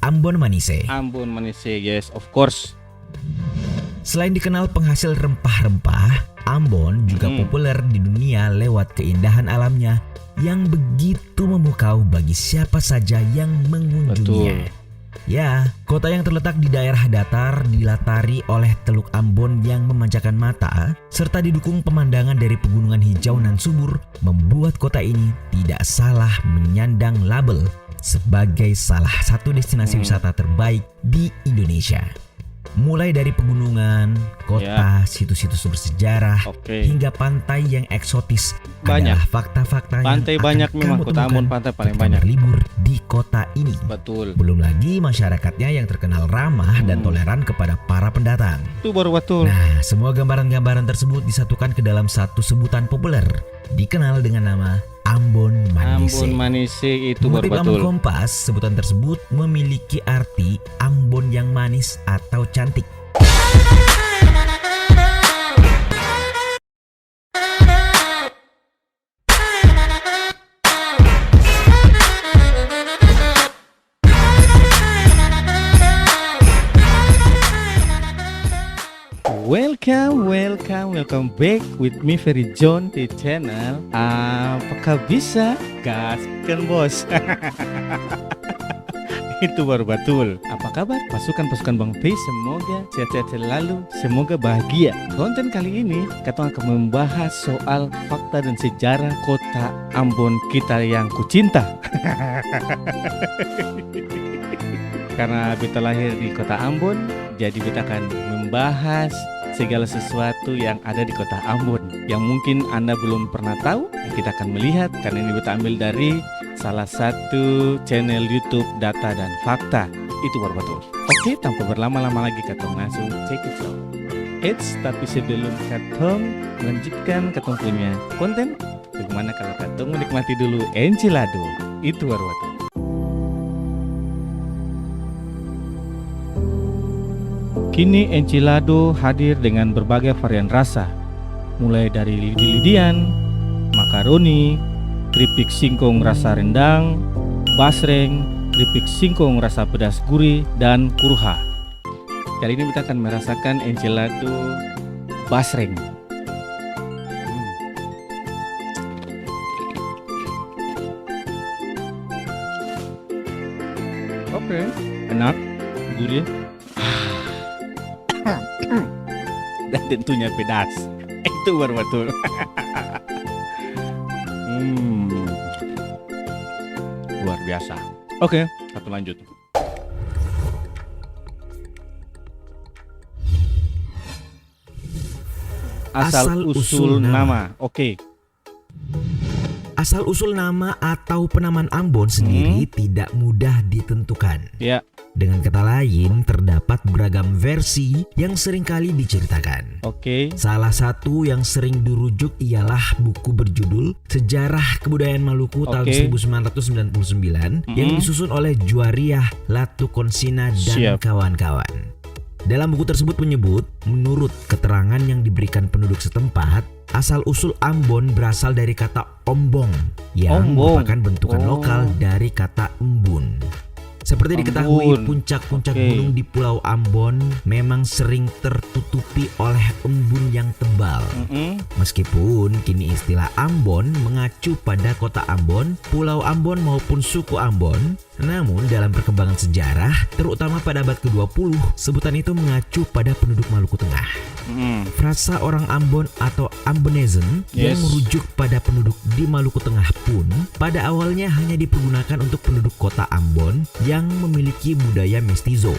Ambon Manise. Ambon Manise, yes, of course. Selain dikenal penghasil rempah-rempah, Ambon juga populer di dunia lewat keindahan alamnya yang begitu memukau bagi siapa saja yang mengunjunginya. Betul. Ya, kota yang terletak di daerah datar dilatari oleh Teluk Ambon yang memanjakan mata serta didukung pemandangan dari pegunungan hijau nan subur membuat kota ini tidak salah menyandang label sebagai salah satu destinasi wisata terbaik di Indonesia. Mulai dari pegunungan, kota, situs-situs bersejarah, hingga pantai yang eksotis. Banyak adalah fakta-fakta pantai yang banyak akan memang kamu Kota Ambon, temukan pantai paling ketika banyak berlibur di kota ini. Betul. Belum lagi masyarakatnya yang terkenal ramah dan toleran kepada para pendatang. Itu baru betul. Nah, semua gambaran-gambaran tersebut disatukan ke dalam satu sebutan populer dikenal dengan nama Ambon Manise. Ambon Manise itu baru Mengutip betul. Laman Kompas, sebutan tersebut memiliki arti Ambon yang manis atau cantik. Welcome back with me Ferry John di channel Apakah Bisa Gaskan Bos. Itu baru betul. Apa kabar pasukan-pasukan Bang P? Semoga sehat-sehat selalu, semoga bahagia. Konten kali ini kita akan membahas soal fakta dan sejarah kota Ambon kita yang kucinta. Karena kita lahir di kota Ambon, jadi kita akan membahas segala sesuatu yang ada di kota Ambon yang mungkin Anda belum pernah tahu. Kita akan melihat karena ini kita ambil dari salah satu channel YouTube Data dan Fakta. Itu baru betul. Oke, tanpa berlama-lama lagi katong langsung check it out. Tapi sebelum katong melanjutkan katong punya konten, bagaimana kalau katong menikmati dulu enchilado? Itu baru betul. Kini enchilado hadir dengan berbagai varian rasa, mulai dari lidi-lidian, makaroni, keripik singkong rasa rendang, basreng, keripik singkong rasa pedas gurih, dan kurha. Kali ini kita akan merasakan enchilado basreng. Oke, enak, gurih, dan tentunya pedas. Itu baru betul. Luar biasa. Oke, satu lanjut. Asal-usul nama. Oke. Asal-usul nama atau penamaan Ambon sendiri tidak mudah ditentukan. Ya. Dengan kata lain, terdapat beragam versi yang seringkali diceritakan. Oke. Salah satu yang sering dirujuk ialah buku berjudul Sejarah Kebudayaan Maluku tahun 1999 yang disusun oleh Juariah Latukonsina dan kawan-kawan. Dalam buku tersebut menyebut, menurut keterangan yang diberikan penduduk setempat, asal-usul Ambon berasal dari kata ombong yang merupakan bentukan lokal dari kata embun. Seperti diketahui, puncak-puncak gunung di Pulau Ambon memang sering tertutupi oleh embun yang tebal. Meskipun kini istilah Ambon mengacu pada kota Ambon, Pulau Ambon maupun suku Ambon, namun dalam perkembangan sejarah, terutama pada abad ke-20, sebutan itu mengacu pada penduduk Maluku Tengah. Frasa orang Ambon atau Ambonezen yang merujuk pada penduduk di Maluku Tengah pun pada awalnya hanya dipergunakan untuk penduduk kota Ambon yang memiliki budaya mestizo.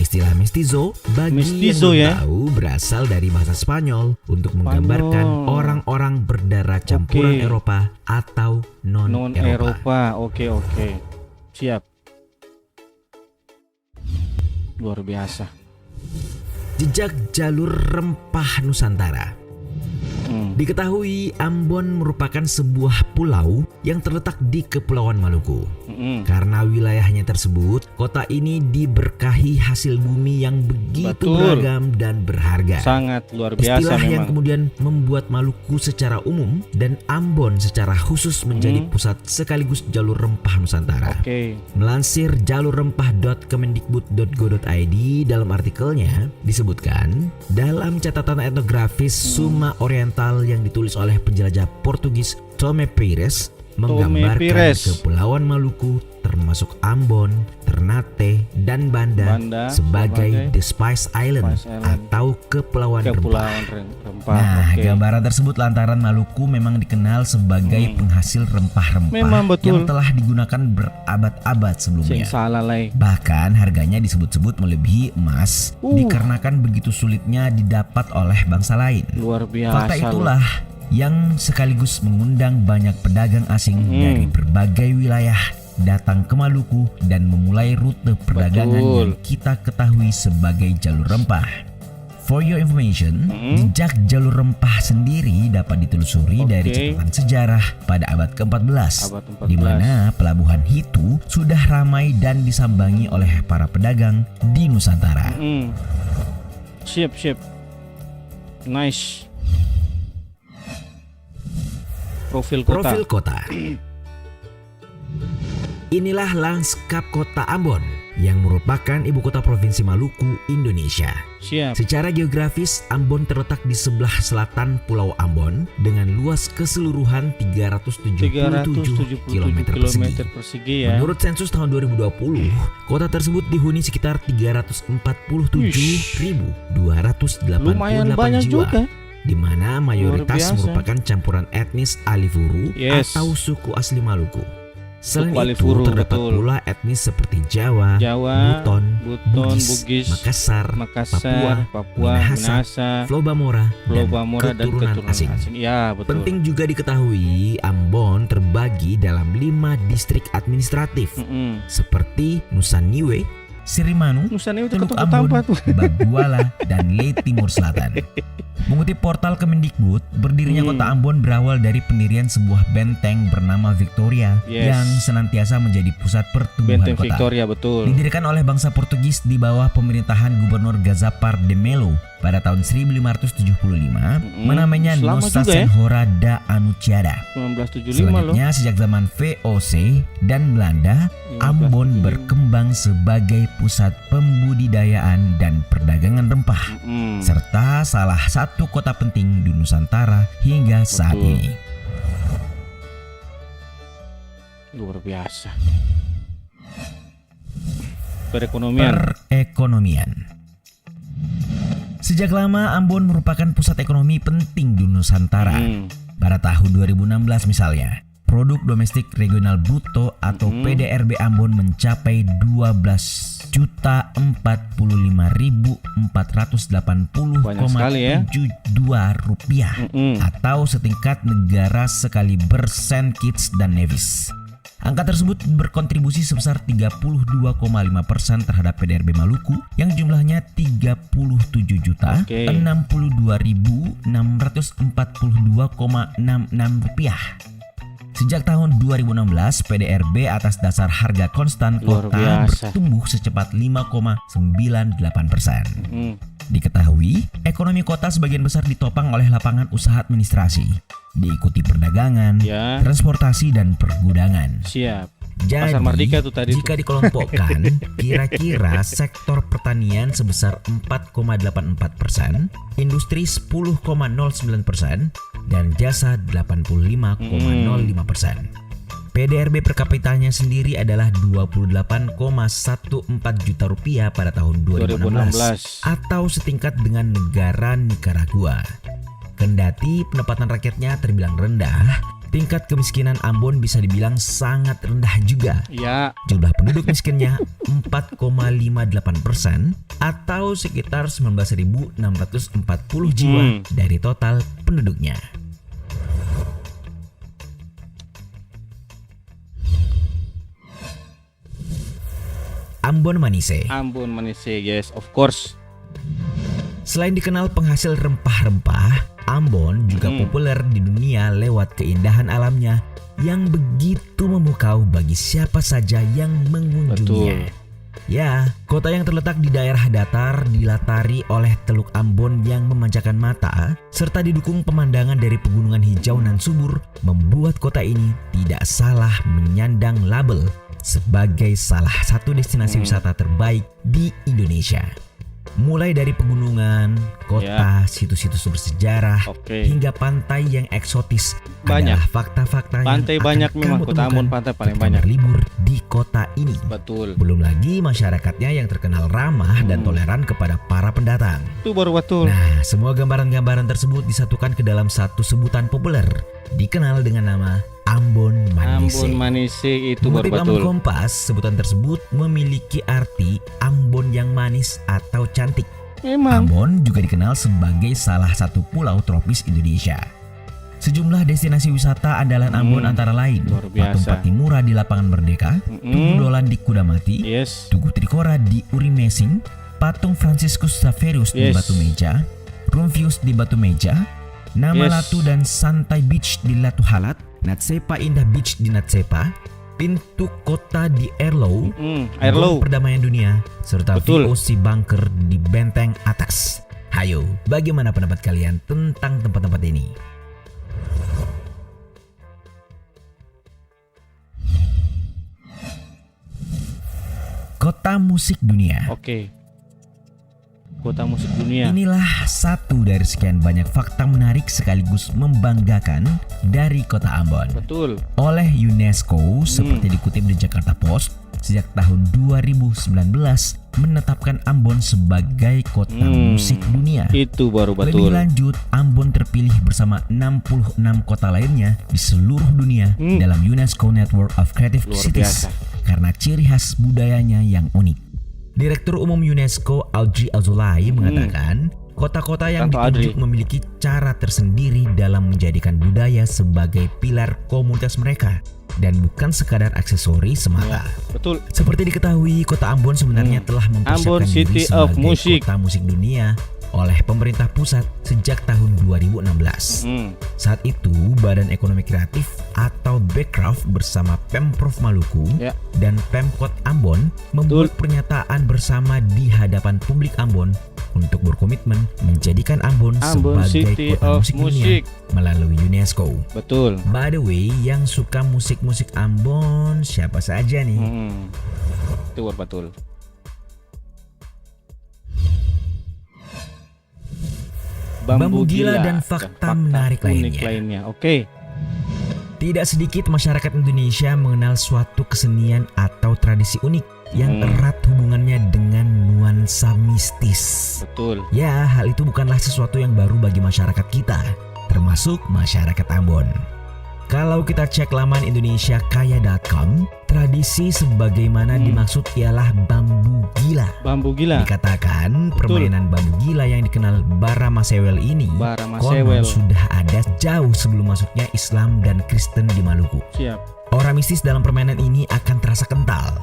Istilah mestizo bagi yang belum tahu berasal dari bahasa Spanyol untuk menggambarkan orang-orang berdarah campuran Eropa atau non-Eropa. Oke. Siap. Luar biasa. Jejak jalur rempah Nusantara. Diketahui Ambon merupakan sebuah pulau yang terletak di Kepulauan Maluku. Karena wilayahnya tersebut, kota ini diberkahi hasil bumi yang begitu beragam dan berharga. Sangat luar biasa. Istilah memang yang kemudian membuat Maluku secara umum dan Ambon secara khusus menjadi pusat sekaligus jalur rempah Nusantara. Melansir jalurrempah.kemendikbud.go.id, dalam artikelnya disebutkan, dalam catatan etnografis Suma Oriental yang ditulis oleh penjelajah Portugis Tomé Pires, menggambarkan Kepulauan Maluku termasuk Ambon, Ternate, dan Banda sebagai The Spice Island atau Kepulauan Rempah. Nah, gambaran tersebut lantaran Maluku memang dikenal sebagai penghasil rempah-rempah yang telah digunakan berabad-abad sebelumnya. Bahkan harganya disebut-sebut melebihi emas dikarenakan begitu sulitnya didapat oleh bangsa lain. Luar biasa. Fakta itulah yang sekaligus mengundang banyak pedagang asing dari berbagai wilayah datang ke Maluku dan memulai rute perdagangan yang kita ketahui sebagai jalur rempah. For your information, jejak jalur rempah sendiri dapat ditelusuri dari catatan sejarah pada abad ke-14, di mana pelabuhan Hitu sudah ramai dan disambangi oleh para pedagang di Nusantara. Siap. Nice. Profil kota. Inilah lanskap kota Ambon yang merupakan ibu kota provinsi Maluku, Indonesia. Secara geografis, Ambon terletak di sebelah selatan Pulau Ambon dengan luas keseluruhan 377 km persegi. Menurut sensus tahun 2020, kota tersebut dihuni sekitar 347.288 jiwa. Di mana mayoritas merupakan campuran etnis Alifuru atau suku asli Maluku. Selain itu terdapat pula etnis seperti Jawa, Buton, Bugis, Makassar, Papua, Minahasa, Flobamora, dan keturunan asing. Penting juga diketahui, Ambon terbagi dalam 5 distrik administratif seperti Nusa Niue, Sirimanu, Teluk Ambon, Baguala, dan Le Timur Selatan. Mengutip portal Kemendikbud, berdirinya kota Ambon berawal dari pendirian sebuah benteng bernama Victoria yang senantiasa menjadi pusat pertumbuhan Benteng kota. Victoria, betul. Didirikan oleh bangsa Portugis di bawah pemerintahan Gubernur Gazapar de Melo pada tahun 1575, menamainya Nossa Senhora da Anunciada. 1975 Selanjutnya, sejak zaman VOC dan Belanda, Ambon berkembang sebagai pusat pembudidayaan dan perdagangan rempah, serta salah satu kota penting di Nusantara hingga saat ini. Luar biasa. Perekonomian. Sejak lama Ambon merupakan pusat ekonomi penting di Nusantara. Pada tahun 2016 misalnya, produk domestik regional bruto atau PDRB Ambon mencapai 12.045.480,72 rupiah atau setingkat negara sekaliber Saint Kitts dan Nevis. Angka tersebut berkontribusi sebesar 32,5% terhadap PDRB Maluku yang jumlahnya 37.062.642,66 rupiah. Sejak tahun 2016, PDRB atas dasar harga konstan kota bertumbuh secepat 5,98%. Diketahui, ekonomi kota sebagian besar ditopang oleh lapangan usaha administrasi, diikuti perdagangan, transportasi, dan pergudangan. Jadi, Pasar Mardika itu tadi jika dikelompokkan, kira-kira sektor pertanian sebesar 4,84%, industri 10,09%, dan jasa 85,05%. PDRB per kapitanya sendiri adalah 28,14 juta rupiah pada tahun 2016 atau setingkat dengan negara Nicaragua. Kendati pendapatan rakyatnya terbilang rendah, tingkat kemiskinan Ambon bisa dibilang sangat rendah juga. Jumlah penduduk miskinnya 4,58% atau sekitar 19.640 jiwa dari total penduduknya. Ambon Manise. Yes, of course. Selain dikenal penghasil rempah-rempah, Ambon juga populer di dunia lewat keindahan alamnya yang begitu memukau bagi siapa saja yang mengunjunginya. Betul. Ya, kota yang terletak di daerah datar dilatari oleh Teluk Ambon yang memanjakan mata serta didukung pemandangan dari pegunungan hijau nan subur membuat kota ini tidak salah menyandang label sebagai salah satu destinasi wisata terbaik di Indonesia. Mulai dari pegunungan, kota, situs-situs bersejarah, hingga pantai yang eksotis. Banyak adalah fakta-fakta pantai yang banyak akan memang kamu Kota Ambon, temukan pantai paling ketika banyak berlibur di kota ini. Betul. Belum lagi masyarakatnya yang terkenal ramah dan toleran kepada para pendatang. Itu baru betul. Nah, semua gambaran-gambaran tersebut disatukan ke dalam satu sebutan populer dikenal dengan nama Ambon Manise. Ambon Manise itu baru Mengutip betul. Laman Kompas, sebutan tersebut memiliki arti Ambon yang manis atau cantik. Memang. Ambon juga dikenal sebagai salah satu pulau tropis Indonesia. Sejumlah destinasi wisata andalan Ambon antara lain luar Patung biasa. Patimura di Lapangan Merdeka, Tugu Dolan di Kudamati, Tugu Trikora di Urimesing, Patung Franciscus Xaverius di Batu Meja, Rumfius di Batu Meja, Nama Latu dan Santai Beach di Latu Halat, Natsepa Indah Beach di Natsepa, Pintu Kota di Erlo, Gor Perdamaian Dunia, serta VOC Bunker di Benteng Atas. Hayo, bagaimana pendapat kalian tentang tempat-tempat ini? Kota musik dunia. Kota musik dunia. Inilah satu dari sekian banyak fakta menarik sekaligus membanggakan dari kota Ambon. Betul. Oleh UNESCO, seperti dikutip di Jakarta Post, sejak tahun 2019 menetapkan Ambon sebagai kota musik dunia. Itu baru betul. Lebih lanjut, Ambon terpilih bersama 66 kota lainnya di seluruh dunia dalam UNESCO Network of Creative Cities karena ciri khas budayanya yang unik. Direktur Umum UNESCO Audrey Azoulay mengatakan, kota-kota yang ditunjuk memiliki cara tersendiri dalam menjadikan budaya sebagai pilar komunitas mereka dan bukan sekadar aksesori semata. Betul. Seperti diketahui, kota Ambon sebenarnya telah mempersiapkan diri sebagai kota musik dunia oleh pemerintah pusat sejak tahun 2016. Saat itu, Badan Ekonomi Kreatif atau Bekraf bersama Pemprov Maluku dan Pemkot Ambon membuat pernyataan bersama di hadapan publik Ambon untuk berkomitmen menjadikan Ambon sebagai kota musik dunia melalui UNESCO. Betul. By the way, yang suka musik-musik Ambon siapa saja nih? Itu betul. Bambu Gila dan fakta menarik lainnya. Tidak sedikit masyarakat Indonesia mengenal suatu kesenian atau tradisi unik yang erat hubungannya dengan nuansa mistis. Betul. Ya, hal itu bukanlah sesuatu yang baru bagi masyarakat kita, termasuk masyarakat Ambon. Kalau kita cek laman indonesiakaya.com, tradisi sebagaimana dimaksud ialah bambu gila. Bambu gila. Dikatakan permainan bambu gila yang dikenal Bara Masewel ini konon sudah ada jauh sebelum masuknya Islam dan Kristen di Maluku. Aura mistis dalam permainan ini akan terasa kental.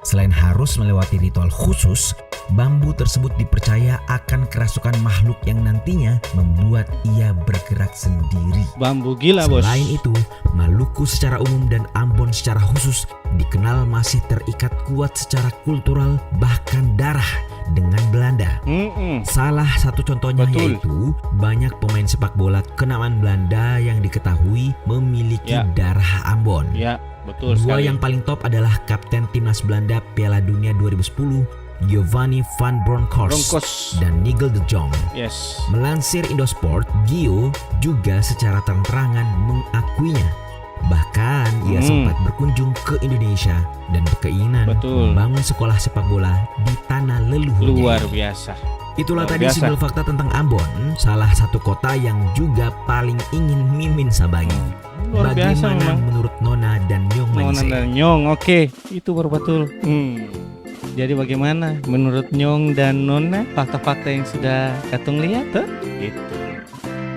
Selain harus melewati ritual khusus, bambu tersebut dipercaya akan kerasukan makhluk yang nantinya membuat ia bergerak sendiri. Bambu gila, bos. Selain itu, Maluku secara umum dan Ambon secara khusus dikenal masih terikat kuat secara kultural bahkan darah dengan Belanda. Salah satu contohnya yaitu banyak pemain sepak bola kenamaan Belanda yang diketahui memiliki darah Ambon. Betul Dua sekali. yang paling top adalah Kapten Timnas Belanda Piala Dunia 2010 Giovanni van Bronckhorst dan Nigel de Jong. Melansir Indosport, Gio juga secara terang-terangan mengakuinya. Bahkan ia sempat berkunjung ke Indonesia dan berkeinginan membangun sekolah sepak bola di tanah leluhurnya. Luar biasa. Itulah tadi simpul fakta tentang Ambon, salah satu kota yang juga paling ingin Mimin sabangi. Bagaimana menurut Nona dan Nyong Manise? Nona dan Nyong, itu baru betul. Jadi bagaimana menurut Nyong dan Nona fakta-fakta yang sudah Katung lihat tuh? Gitu.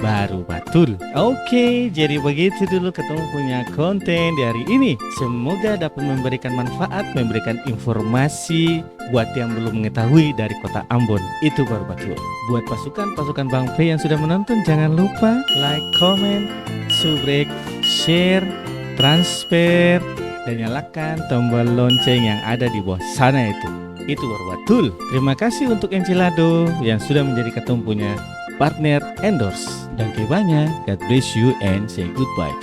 baru betul. Oke, jadi begitu dulu ketemu punya konten di hari ini. Semoga dapat memberikan manfaat, memberikan informasi buat yang belum mengetahui dari kota Ambon. Itu baru betul. Buat pasukan Bang P yang sudah menonton, jangan lupa like, comment, subrek, share, transfer, dan nyalakan tombol lonceng yang ada di bawah sana itu. Itu baru betul. Terima kasih untuk Enchilado yang sudah menjadi ketumpunya partner endorse. Dan banyak. God bless you and say goodbye.